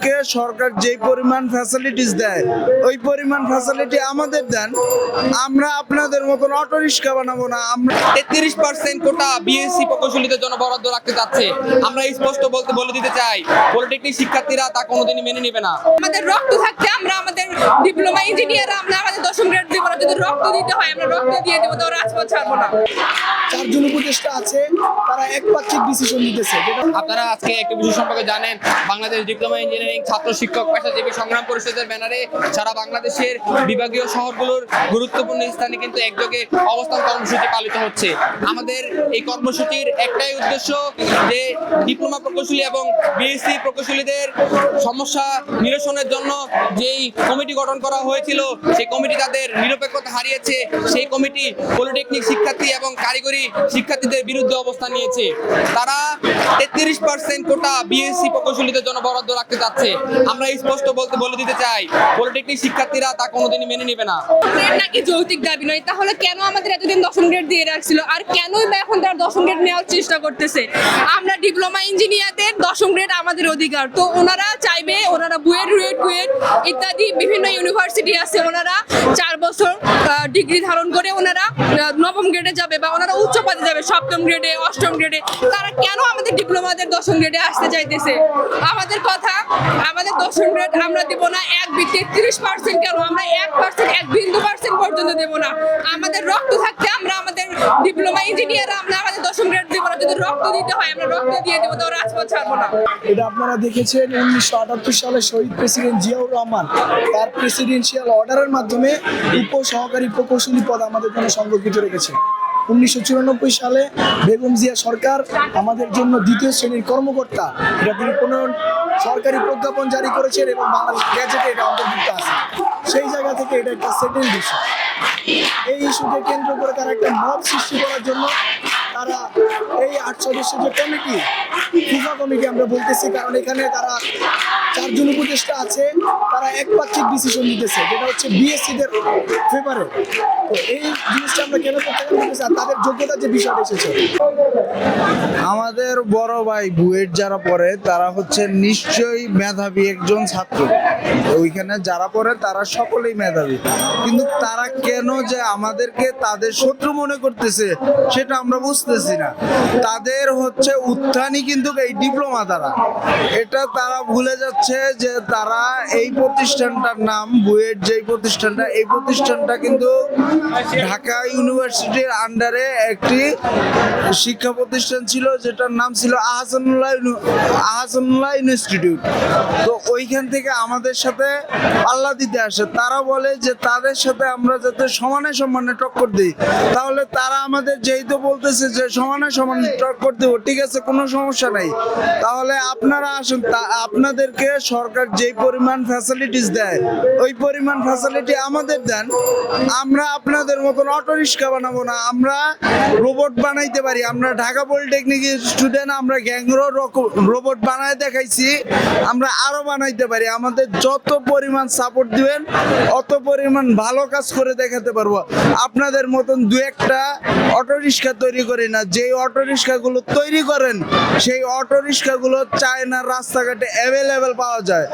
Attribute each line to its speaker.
Speaker 1: আমাদেরকে সরকার যেই পরিমাণ ফ্যাসিলিটিস দেয় ওই পরিমাণ ফ্যাসিলিটি আমাদের দেন, আমরা আপনাদের মতন অটো রিক্সা বানাবো না। আমরা
Speaker 2: 33% কোটা বিএসসি প্রকৌশলীদের জন্য বরাদ্দ রাখতে যাচ্ছে। আমরা স্পষ্ট বলে দিতে চাই, পলিটেকনিক শিক্ষার্থীরা তা কোনোদিনই মেনে নেবে না।
Speaker 3: আমাদের রক্ত থাকতে আমরা আমাদের ডিপ্লোমা ইঞ্জিনিয়ার আমরা আমাদের দশম গ্রেড দিব না। যদি রক্ত দিতে হয় আমরা রক্ত দিয়ে দেবো, তো রাজপথ ছাড়বো না।
Speaker 4: চারজন উপদেষ্টা আছে, তারা একপাক্ষিক ডিসিশন নিতেছে।
Speaker 2: আপনারা আজকে একটু বিষয় সম্পর্কে জানেন, বাংলাদেশ ডিপ্লোমা ইঞ্জিনিয়ারিং ছাত্র শিক্ষক পেশাজীবী সংগ্রাম পরিষদের ব্যানারে সারা বাংলাদেশের বিভাগীয় শহরগুলোর গুরুত্বপূর্ণ স্থানে কিন্তু একযোগে অবস্থান কর্মসূচি পালিত হচ্ছে। আমাদের এই কর্মসূচির একটাই উদ্দেশ্য যে ডিপ্লোমা প্রকৌশলী এবং বিএসসি প্রকৌশলীদের সমস্যা নিরসনের জন্য যেই কমিটি গঠন করা হয়েছিল, সেই কমিটি তাদের নিরপেক্ষতা হারিয়েছে। সেই কমিটি পলিটেকনিক শিক্ষার্থী এবং কারিগরি শিক্ষার্থীদের বিরুদ্ধে অবস্থান নিয়েছে। তারা 33% কোটা বিএসসি প্রকৌশলীদের জন্য বরাদ্দ রাখতে যাচ্ছে। আমরা স্পষ্ট বলে দিতে চাই, পলিটেকনিক শিক্ষার্থীরা তা কোনোদিনই মেনে নেবে না।
Speaker 3: নাকি যৌক্তিক দাবি নয়, তাহলে কেন আমাদের এতদিন দশম গ্রেড দিয়ে রাখছিল, আর কেনই বা এখন তারা দশম গ্রেড নেওয়ার চেষ্টা করতেছে? আমরা ডিপ্লোমা ইঞ্জিনিয়ারদের দশম গ্রেড আমাদের অধিকার। তো ওনারা চাইবে, ওনারা বুয়েট ইত্যাদি বিভিন্ন ইউনিভার্সিটি আছে, ওনারা 4 বছর ডিগ্রি ধারণ করে ওনারা নবম গ্রেডে যাবে বা ওনারা উচ্চ পদে যাবে, সপ্তম গ্রেডে, অষ্টম গ্রেডে। তারা কেন আমাদের ডিপ্লোমাদের দশম গ্রেডে আসতে চাইতেছে? আমাদের কথা, আমাদের দশম গ্রেড আমরা দেব না। 33% কেন, আমরা 1%, 1% পর্যন্ত দেব না। আমাদের রক্ত থাকতে আমরা আমাদের ডিপ্লোমা ইঞ্জিনিয়ার আমরা আমাদের দশম গ্রেড দেব না। যদি রক্ত দিতে হয় আমরা রক্ত দিয়ে দেবো, তো রাজপথ ছাড়বো না।
Speaker 4: এটা আপনারা দেখেছেন 1978 সালে শহীদ প্রেসিডেন্ট জিয়াউর রহমান তার প্রেসিডেন্সিয়াল অর্ডারের মাধ্যমে সহকারী প্রকৌশলী পদ আমাদের জন্য সংরক্ষিত রেখেছে। 1994 সালে বেগম জিয়া সরকার আমাদের জন্য দ্বিতীয় শ্রেণীর কর্মকর্তা, এটা তিনি কোনো সরকারি প্রজ্ঞাপন জারি করেছেন এবং বাংলাদেশ গ্যাজেটে এটা অন্তর্ভুক্ত আছে। সেই জায়গা থেকে এটা একটা সেটেল ইস্যু। এই ইস্যুকে কেন্দ্র করে তারা একটা মব সৃষ্টি করার জন্য তারা এই 8 সদস্যের যে কমিটি, ফিফা কমিটি আমরা বলতেছি, কারণ এখানে তারা 4 জন উপদেষ্টা আছে, তারা একপাক্ষিক ডিসিশন নিতেছে, যেটা হচ্ছে বিএসসিদের ফেভারে। তো এই জিনিসটা আমরা কেন করতে পারতেছি? আর তাদের যোগ্যতার যে বিষয়টা এসেছে,
Speaker 1: আমাদের বড় ভাই বুয়েট যারা পড়ে তারা হচ্ছে নিশ্চয়ই মেধাবী একজন ছাত্র। ওইখানে যারা পড়ে তারা সকলেই মেধাবী, কিন্তু তারা কেন যে আমাদেরকে তাদের শত্রু মনে করতেছে সেটা আমরা বুঝতেছি না। তাদের হচ্ছে উত্থানই কিন্তু এই ডিপ্লোমা দ্বারা। এটা তারা ভুলে যাচ্ছে যে তারা এই প্রতিষ্ঠানটার নাম বুয়েট, যেই প্রতিষ্ঠানটা, এই প্রতিষ্ঠানটা কিন্তু ঢাকা ইউনিভার্সিটির আন্ডারে একটি শিক্ষা প্রতিষ্ঠান ছিল, যেটার নাম ছিল আহসানুল্লাহ ইনস্টিটিউট। তো ওইখান থেকে আমাদের সাথে পাল্লা দিতে আসে। তারা বলে যে তাদের সাথে আমরা যাতে সমানে সমানে টক্কর দিই, তাহলে তারা আমাদের যেহেতু বলতেছে যে সমানে সমানে টক্কর দেবো, ঠিক আছে, কোনো সমস্যা নাই, তাহলে আপনারা আসুন, আপনাদেরকে সরকার যেই পরিমাণ ফ্যাসিলিটিস দেয় ওই পরিমাণ ফ্যাসিলিটি আমাদের দেন, আমরা আপনাদের মতন অটো রিক্সা বানাবো না। আমরা রোবট বানাইতে পারি। আমরা ঢাকা পলিটেকনিক স্টুডেন্ট, আমরা গ্যাংরো রোবট বানায় দেখাইছি, আমরা আরো বানাইতে পারি। আমাদের যত পরিমাণ সাপোর্ট দিবেন অত পরিমাণ ভালো কাজ করে দেখাতে পারবো। আপনাদের মতন 2-1টা অটো রিক্সা তৈরি করি না। যেই অটো রিক্সাগুলো তৈরি করেন সেই অটো রিক্সাগুলো চায়নার রাস্তাঘাটে অ্যাভেলেবেল পাওয়া যায়।